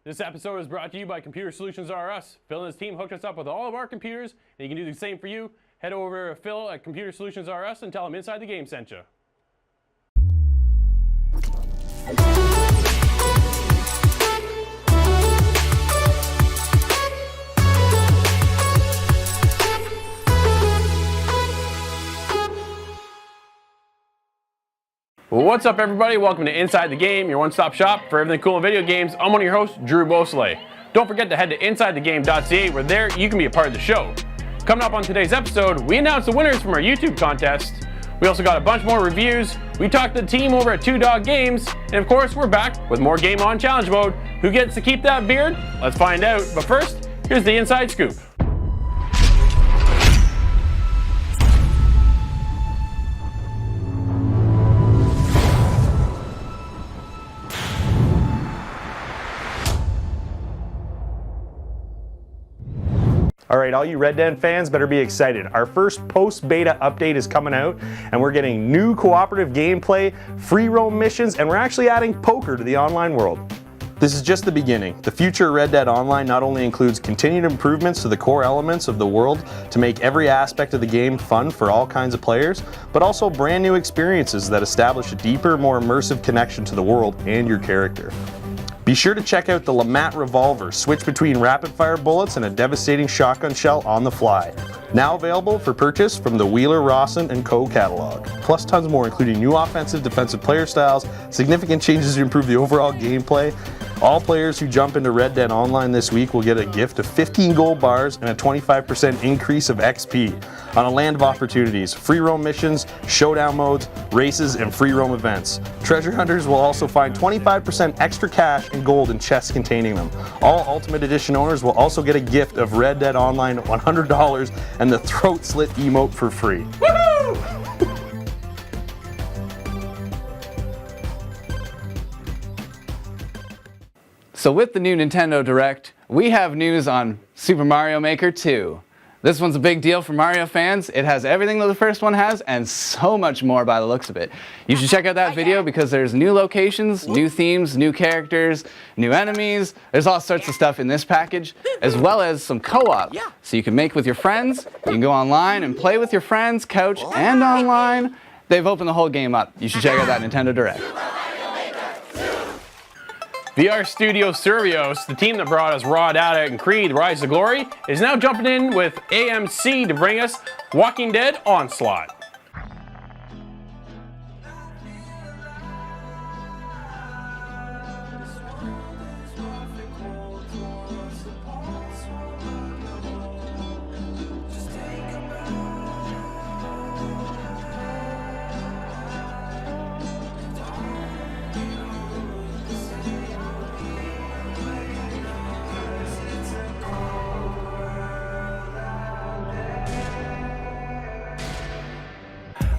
This episode is brought to you by Computer Solutions R Us. Phil and his team hooked us up with all of our computers, and you can do the same for you. Head over to Phil at Computer Solutions R Us and tell him Inside the Game sent you. What's up, everybody? Welcome to Inside the Game, your one-stop shop for everything cool in video games. I'm one of your hosts, Drew Beausoleil. Don't forget to head to InsideTheGame.ca, where there you can be a part of the show. Coming up on today's episode, we announced the winners from our YouTube contest. We also got a bunch more reviews. We talked to the team over at Two Dog Games, and of course, we're back with more Game On Challenge Mode. Who gets to keep that beard? Let's find out. But first, here's the inside scoop. All right, all you Red Dead fans better be excited. Our first post-beta update is coming out, and we're getting new cooperative gameplay, free roam missions, and we're actually adding poker to the online world. This is just the beginning. The future of Red Dead Online not only includes continued improvements to the core elements of the world to make every aspect of the game fun for all kinds of players, but also brand new experiences that establish a deeper, more immersive connection to the world and your character. Be sure to check out the LeMat Revolver, switch between rapid-fire bullets and a devastating shotgun shell on the fly. Now available for purchase from the Wheeler, Rawson & Co. catalog. Plus tons more, including new offensive, defensive player styles, significant changes to improve the overall gameplay. All players who jump into Red Dead Online this week will get a gift of 15 gold bars and a 25% increase of XP on a land of opportunities, free roam missions, showdown modes, races, and free roam events. Treasure hunters will also find 25% extra cash and gold in chests containing them. All Ultimate Edition owners will also get a gift of Red Dead Online $100 and the throat slit emote for free. Woohoo! So with the new Nintendo Direct, we have news on Super Mario Maker 2. This one's a big deal for Mario fans. It has everything that the first one has and so much more by the looks of it. You should check out that video because there's new locations, new themes, new characters, new enemies. There's all sorts of stuff in this package, as well as some co-op. So you can make with your friends, you can go online and play with your friends, couch and online. They've opened the whole game up. You should check out that Nintendo Direct. VR Studio Survios, the team that brought us Raw Data and Creed Rise to Glory, is now jumping in with AMC to bring us Walking Dead Onslaught.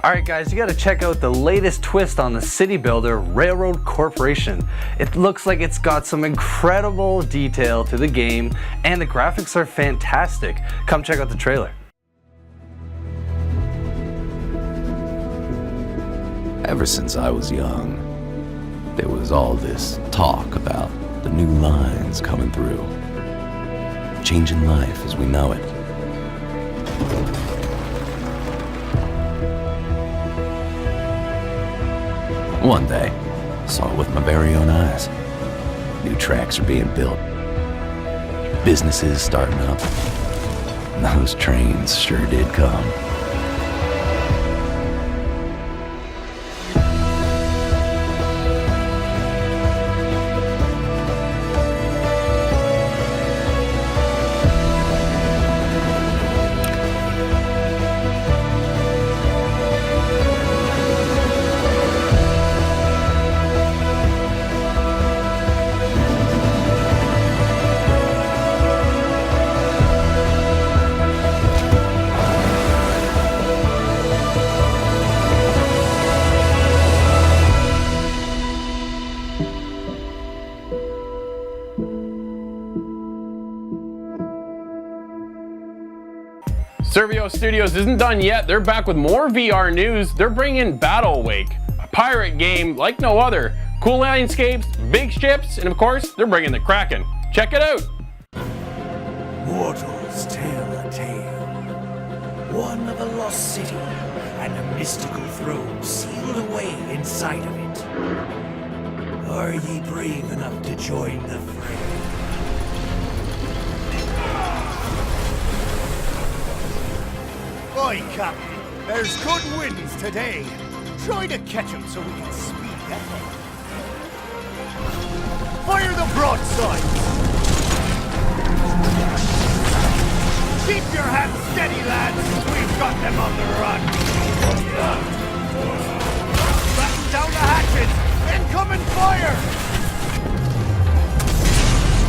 Alright guys, you gotta check out the latest twist on the city builder, Railroad Corporation. It looks like it's got some incredible detail to the game, and the graphics are fantastic. Come check out the trailer. Ever since I was young, there was all this talk about the new lines coming through, changing life as we know it. One day, I saw it with my very own eyes. New tracks are being built, businesses starting up, and those trains sure did come. Survio Studios isn't done yet. They're back with more VR news. They're bringing Battle Wake, a pirate game like no other. Cool landscapes, big ships, and of course, they're bringing the Kraken. Check it out! Mortals tell a tale. One of a lost city and a mystical throne sealed away inside of it. Are ye brave enough to join the fray? Oi, Captain. There's good winds today. Try to catch 'em so we can speed ahead. Fire the broadsides! Keep your hands steady, lads! We've got them on the run! Batten down the hatches! Incoming fire!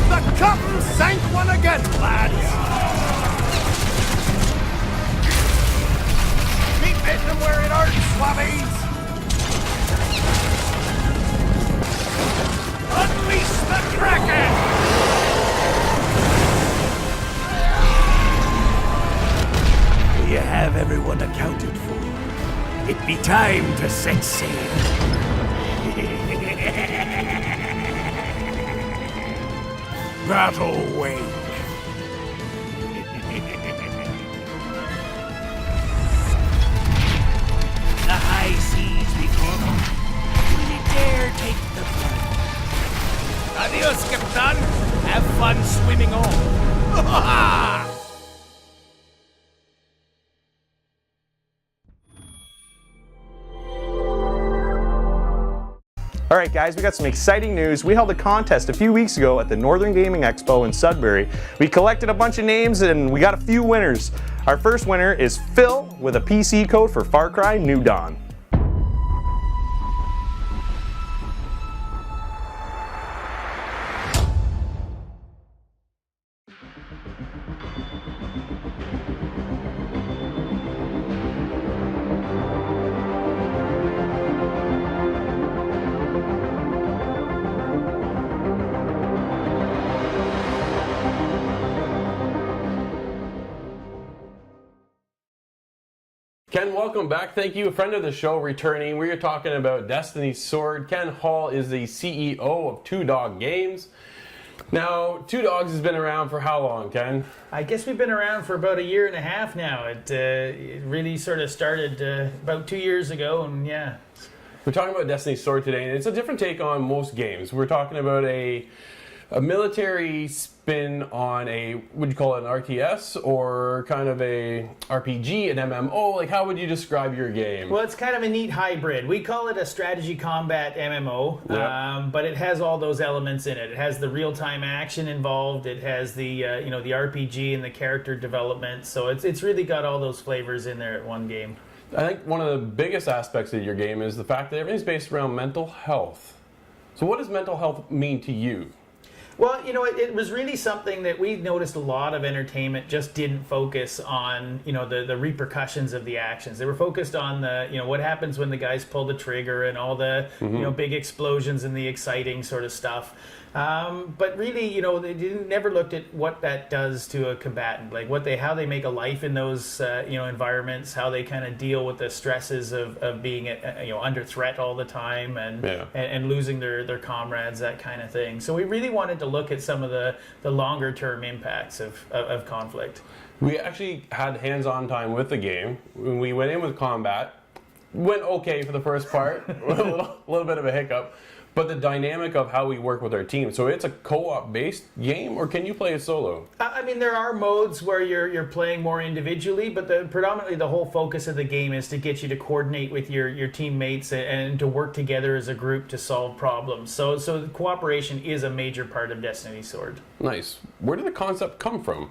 The captain sank one again, lads! Keep hitting them where it hurts, swabbies! Unleash the Kraken! You have everyone accounted for. It be time to set sail. Battle wake. The high seas before me. Will you dare take the plunge? Adios, Captain. Have fun swimming on. All right, guys, we got some exciting news. We held a contest a few weeks ago at the Northern Gaming Expo in Sudbury. We collected a bunch of names and we got a few winners. Our first winner is Phil with a PC code for Far Cry New Dawn. Ken, welcome back. Thank you. A friend of the show returning. We are talking about Destiny's Sword. Ken Hall is the CEO of Two Dog Games. Now, Two Dogs has been around for how long, Ken? I guess we've been around for about 1.5 years now. It really sort of started about 2 years ago, and yeah. We're talking about Destiny's Sword today, and it's a different take on most games. We're talking about a military spin on a, would you call it an RTS or kind of a RPG, an MMO? Like, how would you describe your game? Well, it's kind of a neat hybrid. We call it a strategy combat MMO, Yep. but it has all those elements in it. It has the real-time action involved. It has the the RPG and the character development. So it's really got all those flavors in there at one game. I think one of the biggest aspects of your game is the fact that everything's based around mental health. So what does mental health mean to you? Well, it was really something that we noticed a lot of entertainment just didn't focus on, the repercussions of the actions. They were focused on the, what happens when the guys pull the trigger and all the, big explosions and the exciting sort of stuff. But really, they never looked at what that does to a combatant, like how they make a life in those, environments, how they kind of deal with the stresses of being, under threat all the time and losing their comrades, that kind of thing. So we really wanted to look at some of the longer term impacts of conflict. We actually had hands-on time with the game. When we went in with combat, went okay for the first part, a little bit of a hiccup. But the dynamic of how we work with our team. So it's a co-op based game, or can you play it solo? I mean, there are modes where you're playing more individually, but predominantly the whole focus of the game is to get you to coordinate with your teammates and to work together as a group to solve problems. So cooperation is a major part of Destiny's Sword. Nice. Where did the concept come from?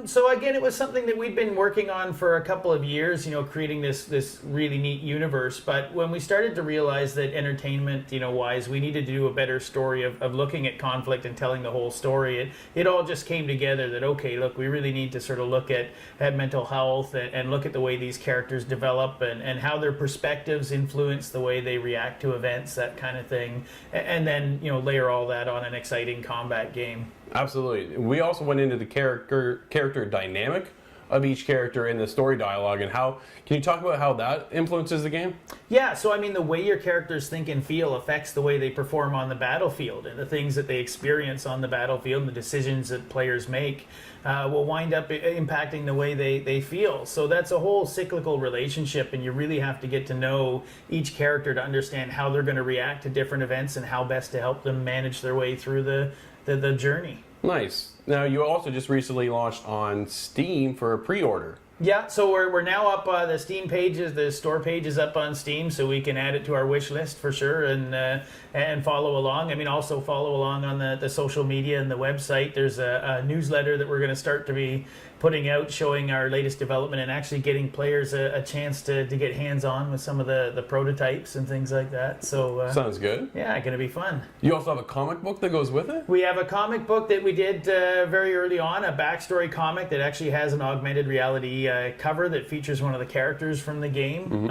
So again, it was something that we'd been working on for a couple of years, creating this really neat universe. But when we started to realize that entertainment, wise, we needed to do a better story of looking at conflict and telling the whole story, it all just came together that, okay, look, we really need to sort of look at mental health and look at the way these characters develop and how their perspectives influence the way they react to events, that kind of thing. And then, layer all that on an exciting combat game. Absolutely. We also went into the character dynamic of each character in the story dialogue, and how can you talk about how that influences the game? Yeah, so I mean, the way your characters think and feel affects the way they perform on the battlefield, and the things that they experience on the battlefield and the decisions that players make will wind up impacting the way they feel. So that's a whole cyclical relationship, and you really have to get to know each character to understand how they're going to react to different events and how best to help them manage their way through the journey. Nice. Now, you also just recently launched on Steam for a pre-order. Yeah, so we're now up the Steam pages, the store page is up on Steam, so we can add it to our wish list for sure and follow along. I mean, also follow along on the social media and the website. There's a newsletter that we're going to start to be putting out showing our latest development and actually getting players a chance to get hands-on with some of the prototypes and things like that. So Sounds good. yeah, going to be fun. You also have a comic book that goes with it? We have a comic book that we did very early on, a backstory comic that actually has an augmented reality cover that features one of the characters from the game.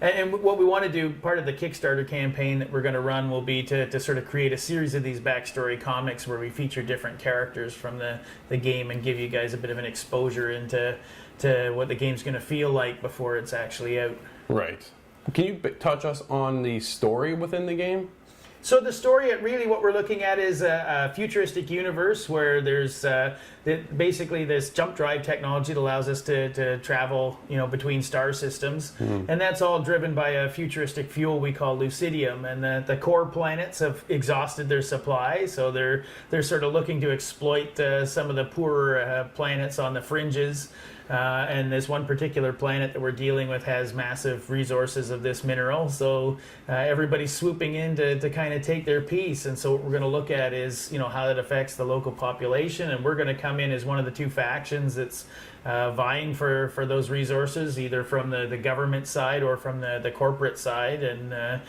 And what we want to do, part of the Kickstarter campaign that we're going to run will be to sort of create a series of these backstory comics where we feature different characters from the game and give you guys a bit of an exposure into what the game's going to feel like before it's actually out. Right. Can you touch us on the story within the game? So the story, really what we're looking at is a futuristic universe where there's basically this jump drive technology that allows us to travel, between star systems. And that's all driven by a futuristic fuel we call lucidium. And the core planets have exhausted their supply, so they're sort of looking to exploit some of the poorer planets on the fringes. And this one particular planet that we're dealing with has massive resources of this mineral, so everybody's swooping in to kind of take their piece. And so what we're going to look at is how that affects the local population, and we're going to come in as one of the two factions that's vying for those resources, either from the government side or from the corporate side, and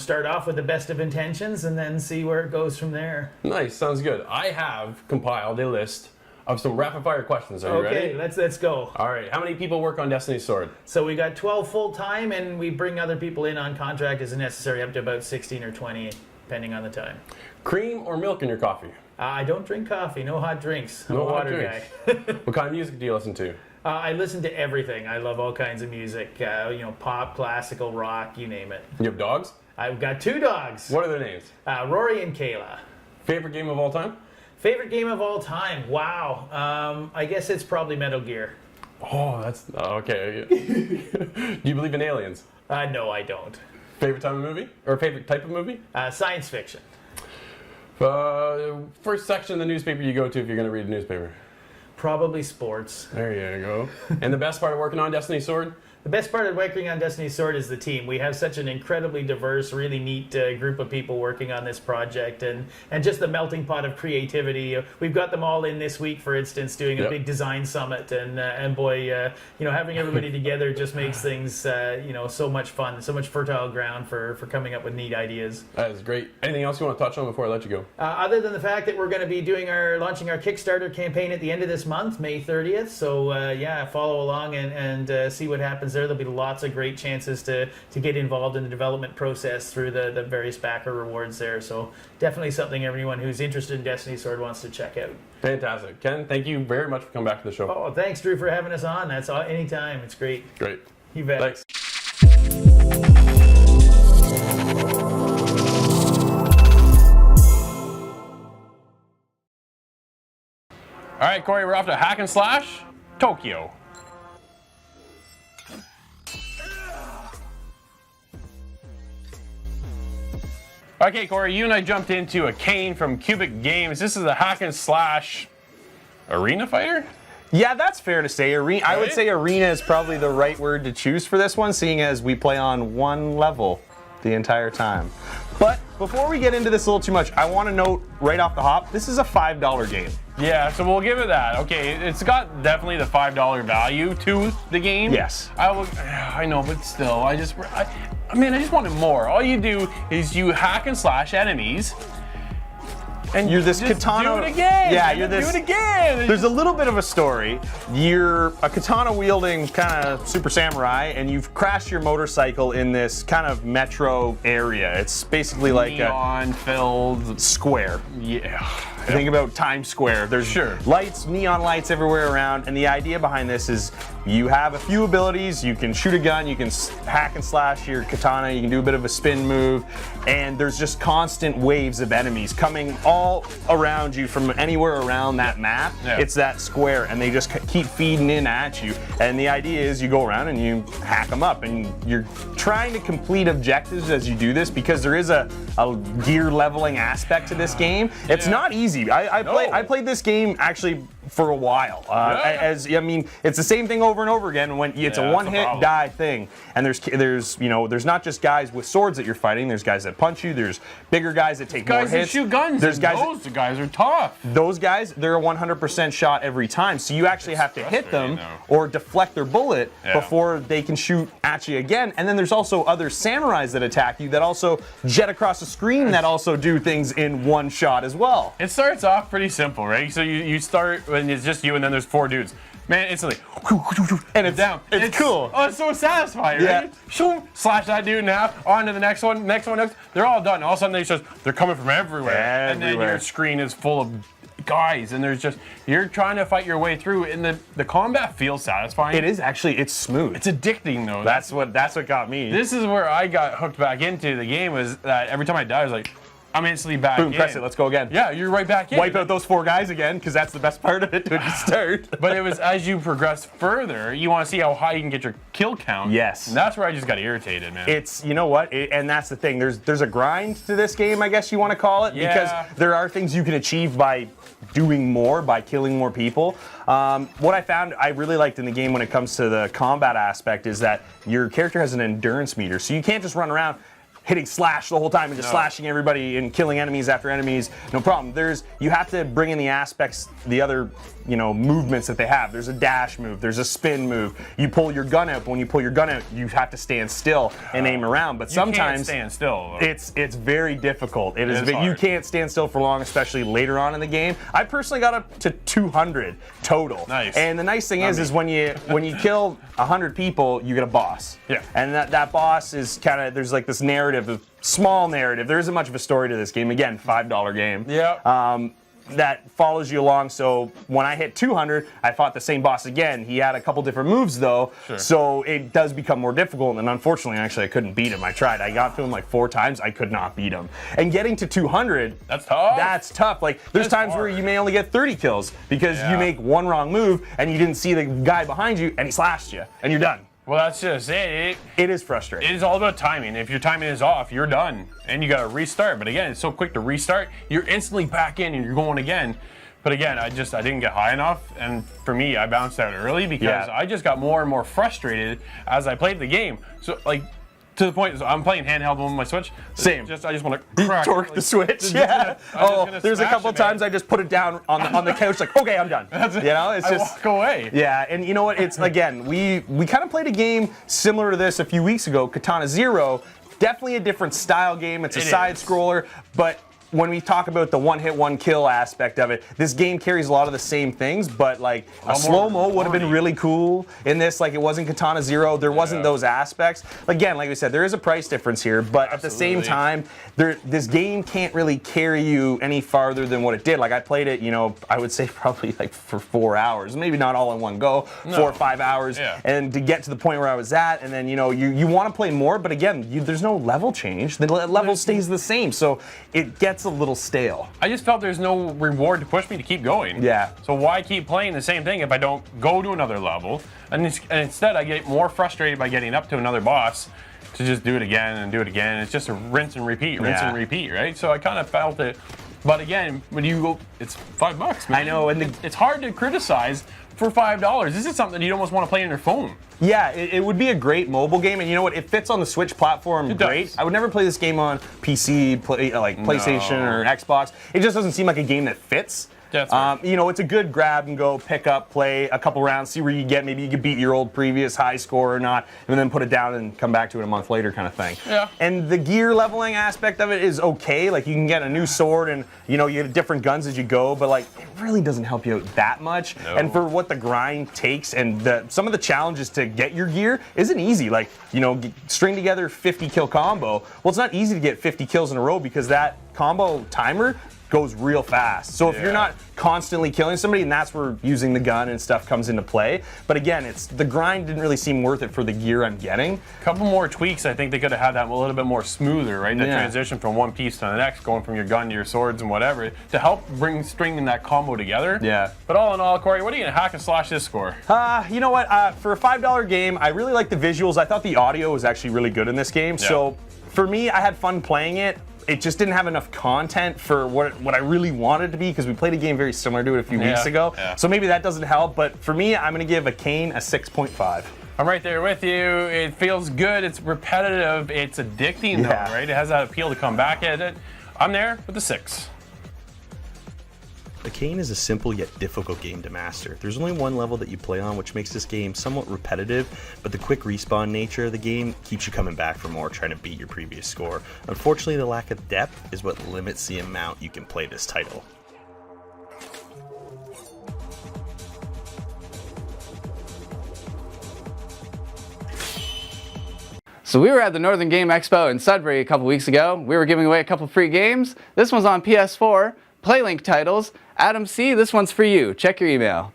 start off with the best of intentions and then see where it goes from there. Nice, sounds good. I have compiled a list of some rapid fire questions. Are you ready? Okay, let's go. All right. How many people work on Destiny's Sword? So we got 12 full-time, and we bring other people in on contract as necessary, up to about 16 or 20, depending on the time. Cream or milk in your coffee? I don't drink coffee, no hot drinks. I'm No a hot water drinks. guy. What kind of music do you listen to? I listen to everything. I love all kinds of music, pop, classical, rock, you name it. You have dogs? I've got 2 dogs, What are their names? Rory and Kayla. Favorite game of all time? Favorite game of all time? Wow. I guess it's probably Metal Gear. Oh, that's okay. Do you believe in aliens? No, I don't. Favorite time of movie? Or favorite type of movie? Science fiction. First section of the newspaper you go to if you're going to read a newspaper? Probably sports. There you go. And the best part of working on Destiny's Sword? The best part of working on Destiny's Sword is the team. We have such an incredibly diverse, really neat group of people working on this project, and just the melting pot of creativity. We've got them all in this week, for instance, doing a big design summit, and boy, having everybody together just makes things, so much fun, so much fertile ground for coming up with neat ideas. That is great. Anything else you want to touch on before I let you go? Other than the fact that we're going to be launching our Kickstarter campaign at the end of this month, May 30th. So follow along and see what happens there. There'll be lots of great chances to get involved in the development process through the various backer rewards there. So definitely something everyone who's interested in Destiny's Sword wants to check out. Fantastic. Ken, thank you very much for coming back to the show. Oh, thanks, Drew, for having us on. That's all, anytime. It's great. Great. You bet. Thanks. All right, Corey, we're off to Hack and Slash, Tokyo. Okay, Corey, you and I jumped into a Kane from Cubic Games. This is a hack and slash arena fighter? Yeah, that's fair to say. I would say arena is probably the right word to choose for this one, seeing as we play on one level the entire time. But before we get into this a little too much, I want to note right off the hop, this is a $5 game. Yeah, so we'll give it that. Okay, it's got definitely the $5 value to the game. Yes. I know, but still, I just wanted more. All you do is you hack and slash enemies. And you're this just katana. Do it again. Yeah, you're this. Do it again. There's a little bit of a story. You're a katana wielding kind of super samurai, and you've crashed your motorcycle in this kind of metro area. It's basically like neon filled square. Yeah. Think about Times Square. There's Sure. lights, neon lights everywhere around, and the idea behind this is you have a few abilities. You can shoot a gun, you can hack and slash your katana, you can do a bit of a spin move, and there's just constant waves of enemies coming all around you from anywhere around that map. Yeah. It's that square, and they just keep feeding in at you. And the idea is you go around and you hack them up, and you're trying to complete objectives as you do this because there is a gear leveling aspect to this game. It's not easy. I played this game actually for a while. I mean, it's the same thing over and over again. When it's a one-hit die thing, and there's not just guys with swords that you're fighting. There's guys that punch you. There's bigger guys that take more hits. Guys that shoot guns. There's guys. Those guys are tough. Those guys, they're a 100% shot every time. So you actually have to hit them or deflect their bullet before they can shoot at you again. And then there's also other samurais that attack you that also jet across the screen that also do things in one shot as well. It starts off pretty simple, right? So you start when it's just you, and then there's 4 dudes. Man, instantly, and it's down. It's cool. Oh, it's so satisfying, right? Shoo, slash that dude in half, on to the next one, next. They're all done. All of a sudden, they're coming from everywhere. And then your screen is full of guys, and you're trying to fight your way through, and the combat feels satisfying. It is actually, it's smooth. It's addicting, though. That's what got me. This is where I got hooked back into the game, was that every time I die, I was like, I'm instantly back Boom, in. press it, let's go again. Yeah, you're right back in. Wipe out those 4 guys again, because that's the best part of it to start. But it was as you progress further, you want to see how high you can get your kill count. Yes. And that's where I just got irritated, man. It's, you know what, and that's the thing. There's a grind to this game, I guess you want to call it, because there are things you can achieve by doing more, by killing more people. What I found I really liked in the game when it comes to the combat aspect is that your character has an endurance meter, so you can't just run around hitting slash the whole time and just slashing everybody and killing enemies after enemies. No problem. You have to bring in the aspects, the other movements that they have. There's a dash move. There's a spin move. You pull your gun out, but when you pull your gun out, you have to stand still and aim around. But sometimes you can't stand still. It's very difficult. It is. hard. You can't stand still for long, especially later on in the game. I personally got up to 200 total. Nice. And the nice thing is when you kill 100 people, you get a boss. Yeah. And that boss is kind of, there's like this narrative, a small narrative. There isn't much of a story to this game. Again, $5 game. Yeah. That follows you along. So when I hit 200, I fought the same boss again. He had a couple different moves though, so it does become more difficult. And unfortunately, actually, I couldn't beat him. I tried. I got to him like 4 times. I could not beat him. And getting to 200, that's tough. That's tough. Like there's times where you may only get 30 kills because you make one wrong move and you didn't see the guy behind you and he slashed you and you're done. Well, that's just it. It is frustrating. It is all about timing. If your timing is off, you're done. And you got to restart. But again, it's so quick to restart. You're instantly back in and you're going again. But again, I didn't get high enough. And for me, I bounced out early because I just got more and more frustrated as I played the game. So, like, to the point, so I'm playing handheld on my Switch. Same. I just want to crack. Torque the Switch. Yeah. There's a couple times I just put it down on the couch, like, okay, I'm done. It's just walk away. Yeah, and you know what? It's again, we kind of played a game similar to this a few weeks ago, Katana Zero. Definitely a different style game. It's a side scroller, but when we talk about the one hit, one kill aspect of it, this game carries a lot of the same things, but like a slow-mo would have been really cool in this. Like it wasn't Katana Zero, there wasn't those aspects. Again, like we said, there is a price difference here, but at the same time, this game can't really carry you any farther than what it did. Like I played it, I would say probably like for 4 hours, maybe not all in one go, 4 or 5 hours, and to get to the point where I was at, and then you want to play more, but again, there's no level change. The level stays the same, so it gets a little stale. I just felt there's no reward to push me to keep going. Yeah. So why keep playing the same thing if I don't go to another level? And instead, I get more frustrated by getting up to another boss to just do it again and do it again. It's just a rinse and repeat, right? So I kind of felt it. But again, when you go, it's $5, man. I know, and it's hard to criticize for $5. This is something you'd almost want to play on your phone. Yeah, it would be a great mobile game, and you know what? It fits on the Switch platform great. I would never play this game on PC, PlayStation or Xbox. It just doesn't seem like a game that fits. That's right. It's a good grab and go, pick up, play a couple rounds, see where you get. Maybe you could beat your old previous high score or not, and then put it down and come back to it a month later kind of thing. Yeah. And the gear leveling aspect of it is okay. Like you can get a new sword and you get different guns as you go, but like it really doesn't help you out that much. No. And for what the grind takes and some of the challenges to get your gear isn't easy. Like, string together 50 kill combo. Well, it's not easy to get 50 kills in a row because that combo timer goes real fast. So if you're not constantly killing somebody, and that's where using the gun and stuff comes into play. But again, the grind didn't really seem worth it for the gear I'm getting. A couple more tweaks, I think they could have had that a little bit more smoother, right? The transition from one piece to the next, going from your gun to your swords and whatever, to help stringing that combo together. Yeah. But all in all, Corey, what are you gonna hack and slash this score? You know what? For a $5 game, I really like the visuals. I thought the audio was actually really good in this game. Yeah. So for me, I had fun playing it. It just didn't have enough content for what I really wanted to be, because we played a game very similar to it a few weeks ago. Yeah. So maybe that doesn't help. But for me, I'm going to give a Kane a 6.5. I'm right there with you. It feels good. It's repetitive. It's addicting, though, right? It has that appeal to come back at it. I'm there with a 6. The Kane is a simple yet difficult game to master. There's only one level that you play on, which makes this game somewhat repetitive, but the quick respawn nature of the game keeps you coming back for more, trying to beat your previous score. Unfortunately, the lack of depth is what limits the amount you can play this title. So we were at the Northern Game Expo in Sudbury a couple weeks ago. We were giving away a couple free games. This one's on PS4, PlayLink titles. Adam C., this one's for you. Check your email.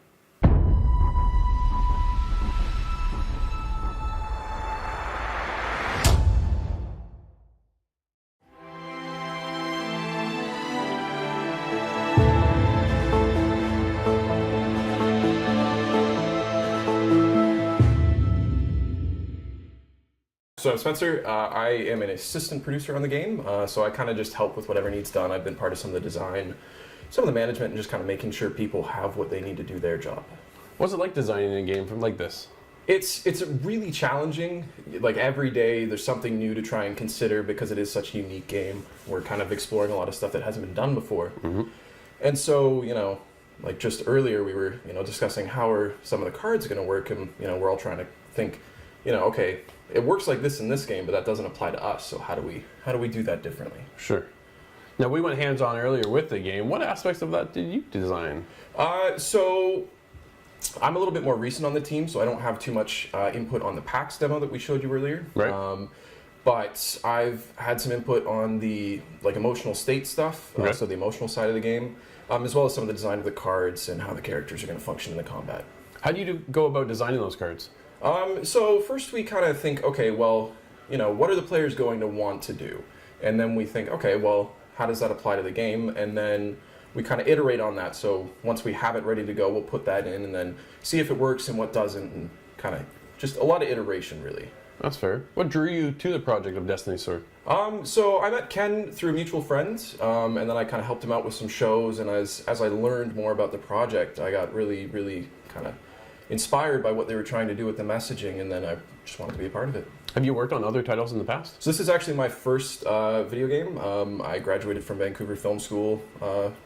So I'm Spencer. I am an assistant producer on the game, so I kind of just help with whatever needs done. I've been part of some of the design, some of the management, and just kind of making sure people have what they need to do their job. What's it like designing a game from like this? It's really challenging. Like every day there's something new to try and consider because it is such a unique game. We're kind of exploring a lot of stuff that hasn't been done before. And so, you know, like just earlier we were, you know, discussing how are some of the cards going to work, and, you know, we're all trying to think, you know, okay, it works like this in this game, but that doesn't apply to us. So how do we do that differently? Sure. Now, we went hands-on earlier with the game. What aspects of that did you design? So I'm a little bit more recent on the team, so I don't have too much input on the PAX demo that we showed you earlier. Right. But I've had some input on the emotional state stuff, so the emotional side of the game, as well as some of the design of the cards and how the characters are going to function in the combat. How do you go about designing those cards? So first we kind of think, okay, well, you know, what are the players going to want to do? And then we think, okay, well, how does that apply to the game? And then we kind of iterate on that. So once we have it ready to go, we'll put that in and then see if it works and what doesn't, and kind of just a lot of iteration, really. That's fair. What drew you to the project of Destiny's Sword? So I met Ken through mutual friends, and then I kind of helped him out with some shows, and as I learned more about the project, I got really, really kind of inspired by what they were trying to do with the messaging, and then I just wanted to be a part of it. Have you worked on other titles in the past? So this is actually my first video game. I graduated from Vancouver Film School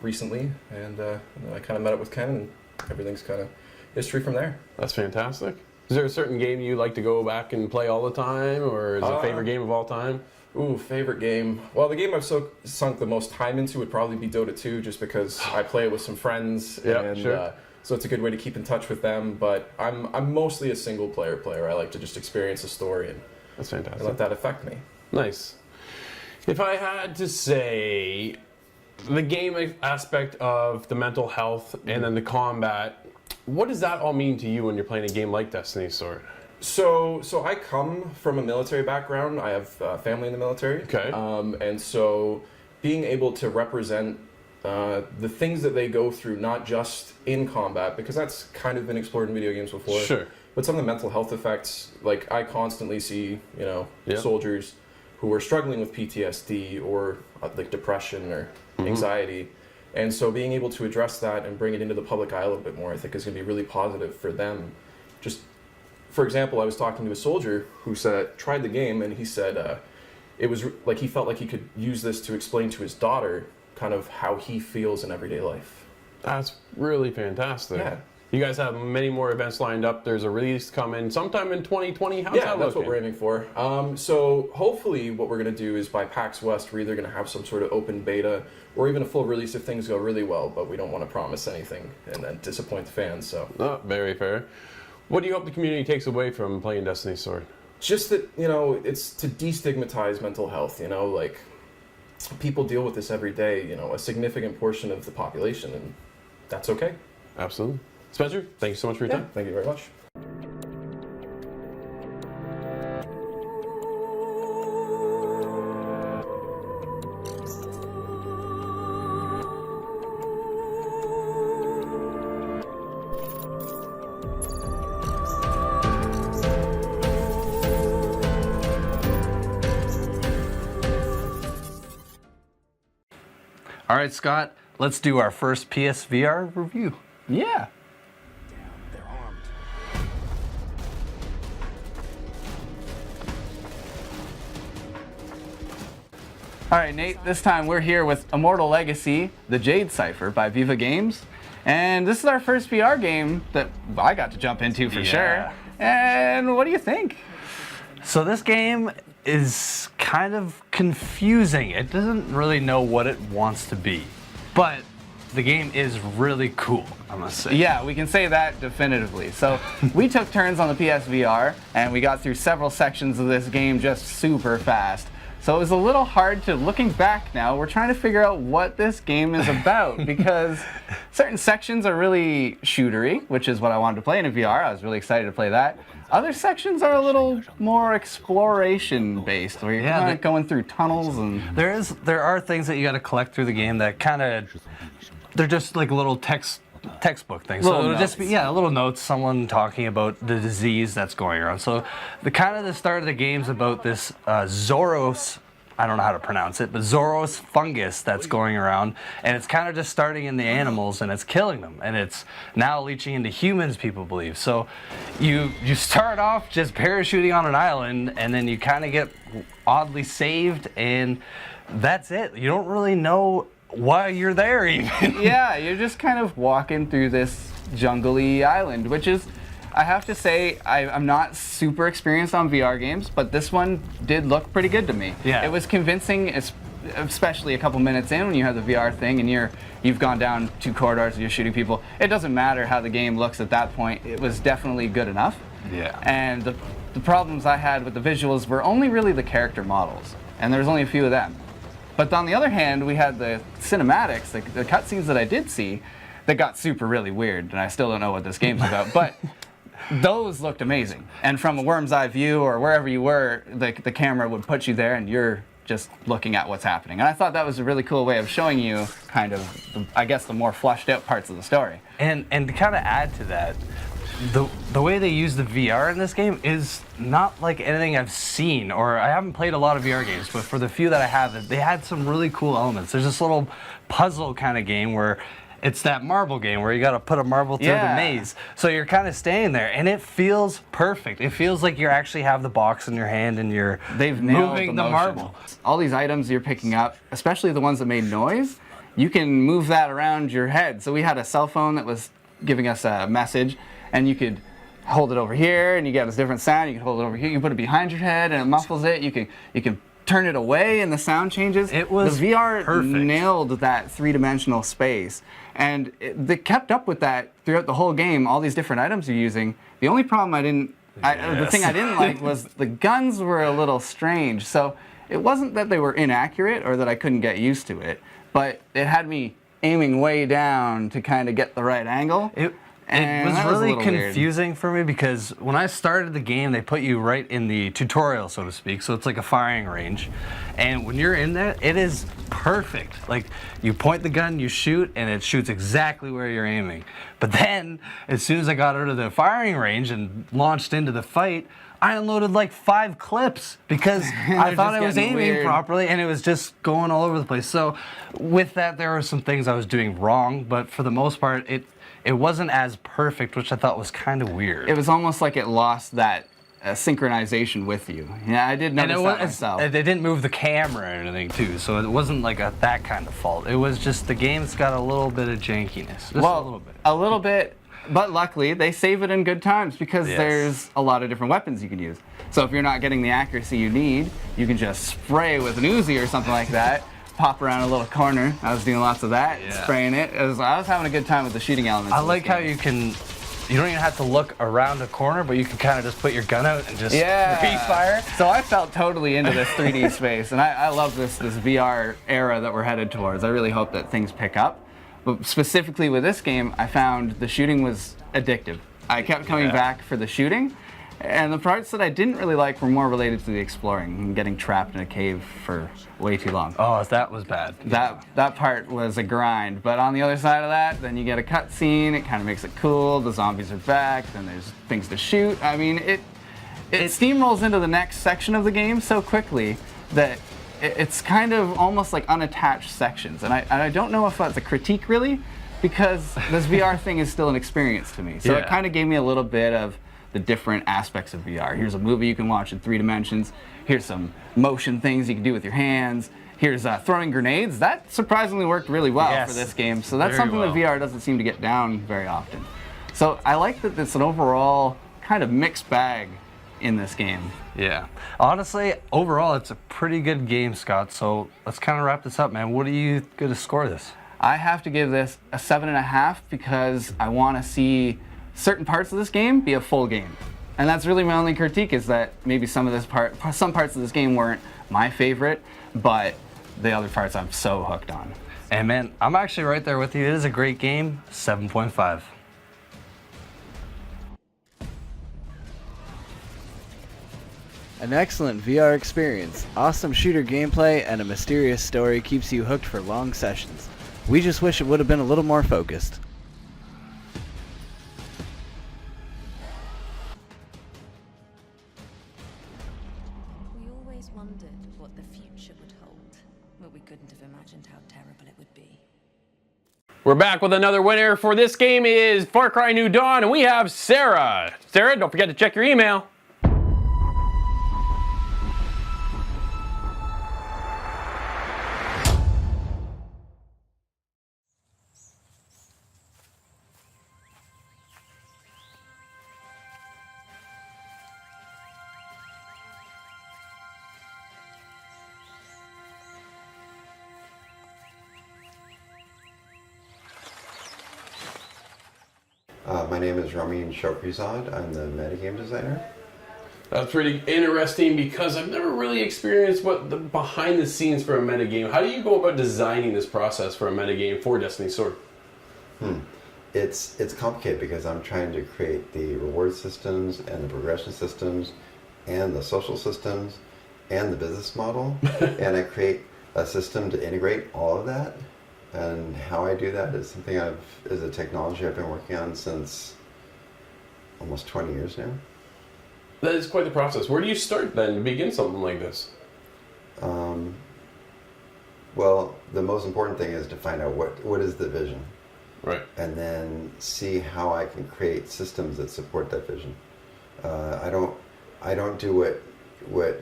recently, and I kind of met up with Ken, and everything's kind of history from there. That's fantastic. Is there a certain game you like to go back and play all the time, or is it a favorite game of all time? Ooh, favorite game. Well, the game I've sunk the most time into would probably be Dota 2, just because I play it with some friends, and sure. So it's a good way to keep in touch with them. But I'm mostly a single player. I like to just experience a story and That's fantastic. let that affect me. Nice. If I had to say the game aspect of the mental health and then the combat, what does that all mean to you when you're playing a game like Destiny's Sword? So I come from a military background. I have family in the military. Okay. And so being able to represent the things that they go through, not just in combat, because that's kind of been explored in video games before. Sure. But some of the mental health effects, like I constantly see, you know, soldiers who are struggling with PTSD or like depression or anxiety. And so being able to address that and bring it into the public eye a little bit more, I think is going to be really positive for them. Just, for example, I was talking to a soldier who tried the game, and he said it was like he felt like he could use this to explain to his daughter kind of how he feels in everyday life. That's really fantastic. Yeah. You guys have many more events lined up. There's a release coming sometime in 2020. How's that looking? That's what we're aiming for. So hopefully what we're going to do is by PAX West, we're either going to have some sort of open beta or even a full release if things go really well, but we don't want to promise anything and then disappoint the fans. So very fair. What do you hope the community takes away from playing Destiny's Sword? Just that, you know, it's to destigmatize mental health, you know, like people deal with this every day, a significant portion of the population, and that's okay. Absolutely. Spencer, thank you so much for your time. Thank you very much. All right, Scott, let's do our first PSVR review. Yeah. All right, Nate, this time we're here with Immortal Legacy, The Jade Cipher by Viva Games. And this is our first VR game that I got to jump into for sure. And what do you think? So this game is kind of confusing. It doesn't really know what it wants to be, but the game is really cool, I must say. Yeah, we can say that definitively. So we took turns on the PSVR and we got through several sections of this game just super fast. So it was a little hard to, looking back now, we're trying to figure out what this game is about because certain sections are really shootery, which is what I wanted to play in a VR. I was really excited to play that. Other sections are a little more exploration based, where you're kind of going through tunnels and... There are things that you got to collect through the game that kind of, they're just like little textbook things. So it'll just be little notes, someone talking about the disease that's going around. So the start of the game's about this Zoros, I don't know how to pronounce it, but Zoros fungus that's going around, and it's kind of just starting in the animals and it's killing them, and it's now leaching into humans, people believe. So you start off just parachuting on an island, and then you kind of get oddly saved, and that's it. You don't really know why you're there even. Yeah, you're just kind of walking through this jungly island, which is, I have to say, I'm not super experienced on VR games, but this one did look pretty good to me. Yeah. It was convincing, especially a couple minutes in when you have the VR thing and you've gone down 2 corridors and you're shooting people. It doesn't matter how the game looks at that point. It was definitely good enough. Yeah. And the problems I had with the visuals were only really the character models, and there was only a few of them. But on the other hand, we had the cinematics, the cutscenes that I did see, that got super really weird, and I still don't know what this game's about, but those looked amazing. And from a worm's eye view or wherever you were, the camera would put you there and you're just looking at what's happening. And I thought that was a really cool way of showing you kind of, I guess, the more fleshed out parts of the story. And to kind of add to that, the way they use the VR in this game is not like anything I've seen, or I haven't played a lot of VR games, but for the few that I have, they had some really cool elements. There's this little puzzle kind of game where it's that marble game where you got to put a marble through the maze. So you're kind of staying there, and it feels perfect. It feels like you actually have the box in your hand and you're moving the marble. All these items you're picking up, especially the ones that made noise, you can move that around your head. So we had a cell phone that was giving us a message, and you could hold it over here, and you get this different sound. You can hold it over here. You can put it behind your head, and it muffles it. You can turn it away, and the sound changes. It was the VR perfect. Nailed that three-dimensional space, and they kept up with that throughout the whole game. All these different items you're using. The only problem the thing I didn't like was the guns were a little strange. So it wasn't that they were inaccurate or that I couldn't get used to it, but it had me aiming way down to kind of get the right angle. It was really confusing for me because when I started the game, they put you right in the tutorial, so to speak. So it's like a firing range. And when you're in there, it is perfect. Like, you point the gun, you shoot, and it shoots exactly where you're aiming. But then, as soon as I got out of the firing range and launched into the fight, I unloaded like 5 clips because I thought I was aiming properly, and it was just going all over the place. So with that, there were some things I was doing wrong, but for the most part, it wasn't as perfect, which I thought was kind of weird. It was almost like it lost that synchronization with you. Yeah, I did notice that myself. They didn't move the camera or anything, too, so it wasn't like that kind of fault. It was just the game's got a little bit of jankiness. Just a little bit. A little bit, but luckily, they save it in good times because there's a lot of different weapons you can use. So if you're not getting the accuracy you need, you can just spray with an Uzi or something like that. Pop around a little corner. I was doing lots of that, spraying it. I was having a good time with the shooting elements. I like how you can you don't even have to look around a corner, but you can kind of just put your gun out and just Yeah. breathe fire. So I felt totally into this 3D space, and I love this VR era that we're headed towards. I really hope that things pick up. But specifically with this game, I found the shooting was addictive. I kept coming back for the shooting, and the parts that I didn't really like were more related to the exploring and getting trapped in a cave for way too long. Oh, that was bad. That part was a grind, but on the other side of that, then you get a cutscene. It kind of makes it cool. The zombies are back. Then there's things to shoot. I mean, it steamrolls into the next section of the game so quickly that it's kind of almost like unattached sections. And I don't know if that's a critique really, because this VR thing is still an experience to me. So it kind of gave me a little bit of the different aspects of VR. Here's a movie you can watch in 3 dimensions. Here's some motion things you can do with your hands. Here's throwing grenades. That surprisingly worked really well for this game. So that's something that VR doesn't seem to get down very often. So I like that it's an overall kind of mixed bag in this game. Yeah. Honestly, overall, it's a pretty good game, Scott. So let's kind of wrap this up, man. What are you going to score this? I have to give this a 7.5 because I want to see certain parts of this game be a full game. And that's really my only critique, is that maybe some parts of this game weren't my favorite, but the other parts I'm so hooked on. And man, I'm actually right there with you. It is a great game. 7.5. An excellent VR experience, awesome shooter gameplay, and a mysterious story keeps you hooked for long sessions. We just wish it would have been a little more focused. We always wondered what the future would hold, but we couldn't have imagined how terrible it would be. We're back with another winner for this game is Far Cry New Dawn, and we have Sarah. Sarah, don't forget to check your email. My name is Ramin Shokrizad. I'm the metagame designer. That's pretty interesting because I've never really experienced what the behind the scenes for a metagame. How do you go about designing this process for a metagame for Destiny Sword? It's complicated because I'm trying to create the reward systems and the progression systems and the social systems and the business model. And I create a system to integrate all of that. And how I do that is something is a technology I've been working on since almost 20 years now. That is quite the process. Where do you start then to begin something like this? Well, the most important thing is to find out what is the vision. Right. And then see how I can create systems that support that vision. I don't do what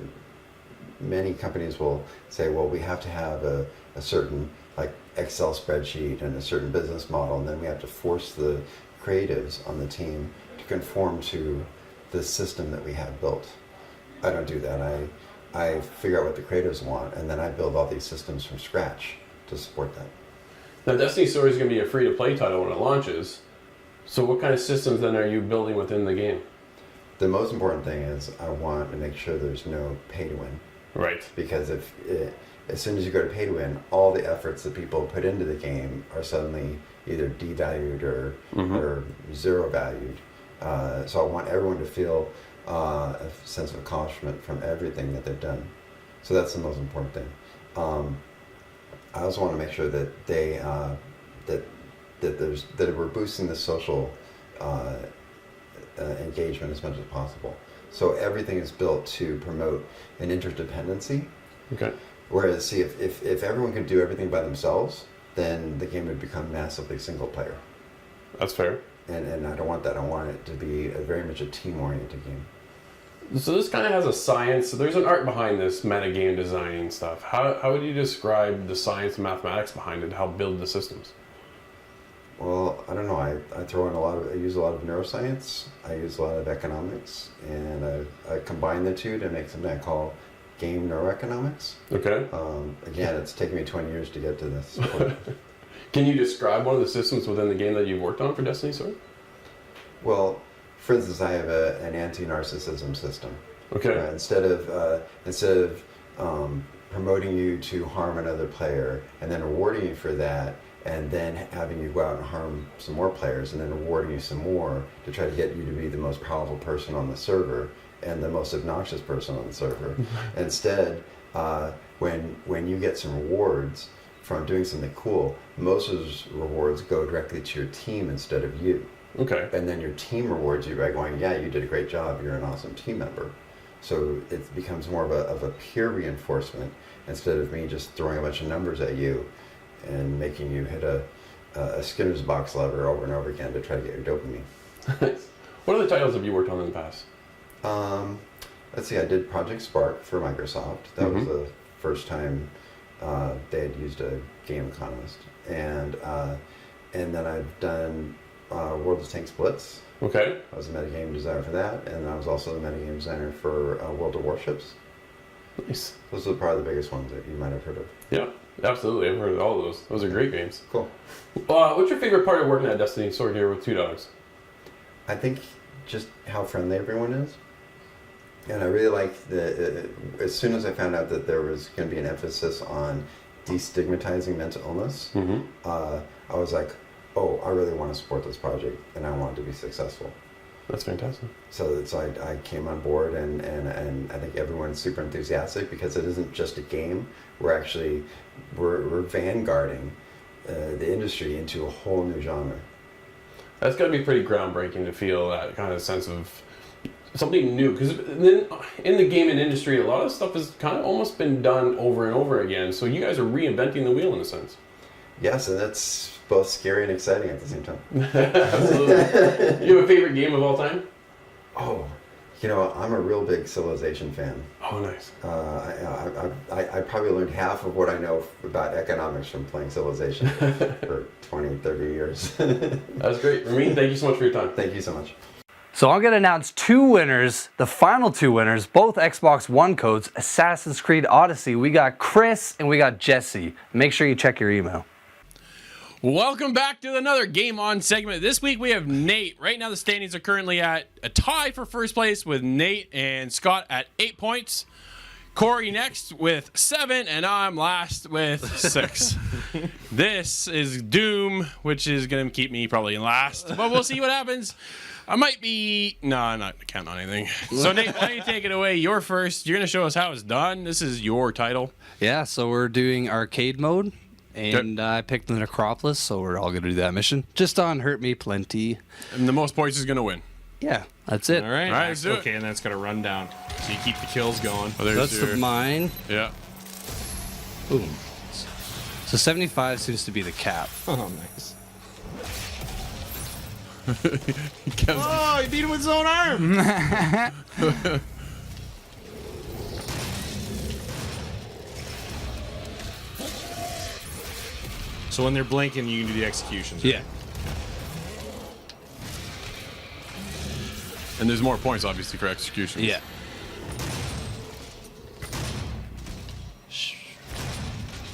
many companies will say, well, we have to have a certain like Excel spreadsheet and a certain business model, and then we have to force the creatives on the team to conform to the system that we have built. I don't do that. I figure out what the creatives want, and then I build all these systems from scratch to support that. Now, Destiny Sword is going to be a free-to-play title when it launches. So what kind of systems then are you building within the game? The most important thing is I want to make sure there's no pay-to-win. Right. Because as soon as you go to pay-to-win, all the efforts that people put into the game are suddenly either devalued or zero valued. So I want everyone to feel a sense of accomplishment from everything that they've done. So that's the most important thing. I also want to make sure that they that we're boosting the social engagement as much as possible. So everything is built to promote an interdependency. Okay. Whereas, see, if everyone could do everything by themselves, then the game would become massively single player. That's fair. And I don't want that. I want it to be very much a team-oriented game. So this kind of has a science. So there's an art behind this metagame designing stuff. How would you describe the science and mathematics behind it to help build the systems? Well, I don't know. I throw in I use a lot of neuroscience. I use a lot of economics, and I combine the two to make something I call game neuroeconomics. Okay. Again, it's taken me 20 years to get to this point. Can you describe one of the systems within the game that you've worked on for Destiny Sword? Well, for instance, I have an anti-narcissism system. Okay. Instead of promoting you to harm another player and then rewarding you for that, and then having you go out and harm some more players, and then rewarding you some more to try to get you to be the most powerful person on the server and the most obnoxious person on the server. Instead, when you get some rewards from doing something cool, most of those rewards go directly to your team instead of you. Okay. And then your team rewards you by going, yeah, you did a great job, you're an awesome team member. So it becomes more of a peer reinforcement instead of me just throwing a bunch of numbers at you and making you hit a Skinner's box lever over and over again to try to get your dopamine. What other titles have you worked on in the past? Let's see, I did Project Spark for Microsoft. That was the first time they had used a game economist. And then I've done World of Tanks Blitz. Okay. I was a metagame designer for that, and I was also the metagame designer for World of Warships. Nice. Those are probably the biggest ones that you might have heard of. Yeah, absolutely. I've heard of all of those. Those are great games. Cool. What's your favorite part of working at Destiny Sword here with Two Dogs? I think just how friendly everyone is. And I really like as soon as I found out that there was going to be an emphasis on destigmatizing mental illness, I was like, oh, I really want to support this project, and I want it to be successful. That's fantastic. So I came on board, and I think everyone's super enthusiastic because it isn't just a game. We're vanguarding the industry into a whole new genre. That's got to be pretty groundbreaking to feel that kind of sense of something new. Because then in the gaming industry, a lot of stuff has kind of almost been done over and over again. So you guys are reinventing the wheel in a sense. Yes, and that's both scary and exciting at the same time. Absolutely. You have a favorite game of all time? Oh, I'm a real big Civilization fan. Oh, nice. I probably learned half of what I know about economics from playing Civilization for 20, 30 years. That's great. Ramin, thank you so much for your time. Thank you so much. So I'm going to announce two winners, the final two winners, both Xbox One codes, Assassin's Creed Odyssey. We got Chris and we got Jesse. Make sure you check your email. Welcome back to another Game On segment. This week we have Nate. Right now the standings are currently at a tie for first place with Nate and Scott at 8 points. Corey next with 7, and I'm last with 6. This is Doom, which is going to keep me probably in last, but we'll see what happens. I might be... No, I'm not counting on anything. So Nate, why don't you take it away? You're first. You're going to show us how it's done. This is your title. Yeah, so we're doing arcade mode. And I picked the Necropolis, so we're all going to do that mission. Just on Hurt Me Plenty. And the most points is going to win. Yeah, that's it. All right, let's do it. Okay, and then it's got to run down. So you keep the kills going. Oh, that's the mine. Yeah. Boom. So 75 seems to be the cap. Oh, nice. Oh, he beat him with his own arm. So when they're blinking, you can do the executions. Right? Yeah. And there's more points, obviously, for executions. Yeah.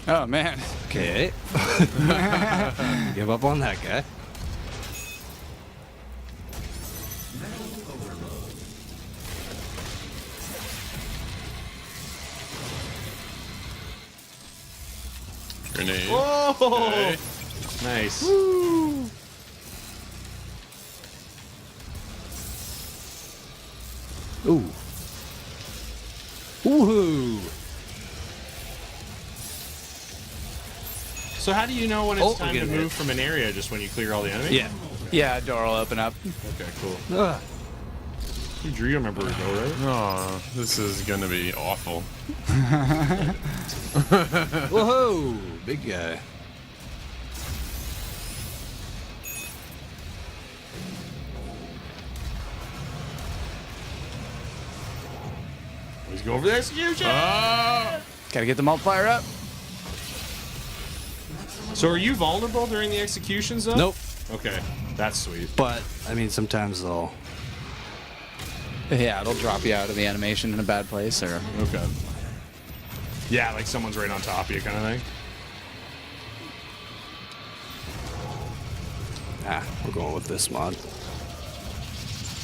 Oh, man. Okay. Give up on that guy. Grenade. Whoa! Okay. Nice. Woo! Ooh. Woohoo! So how do you know when it's time to getting move from an area? Just when you clear all the enemies? Yeah. Yeah, door will open up. Okay, cool. Ugh. You drew your number to go, right? Oh, this is going to be awful. Whoa! Big guy. Let's go over the execution! Gotta get the multiplier up. So are you vulnerable during the executions, though? Nope. Okay, that's sweet. But, I mean, sometimes they'll... Yeah, it'll drop you out of the animation in a bad place, or... Okay. Yeah, like someone's right on top of you kind of thing? Ah, we're going with this mod.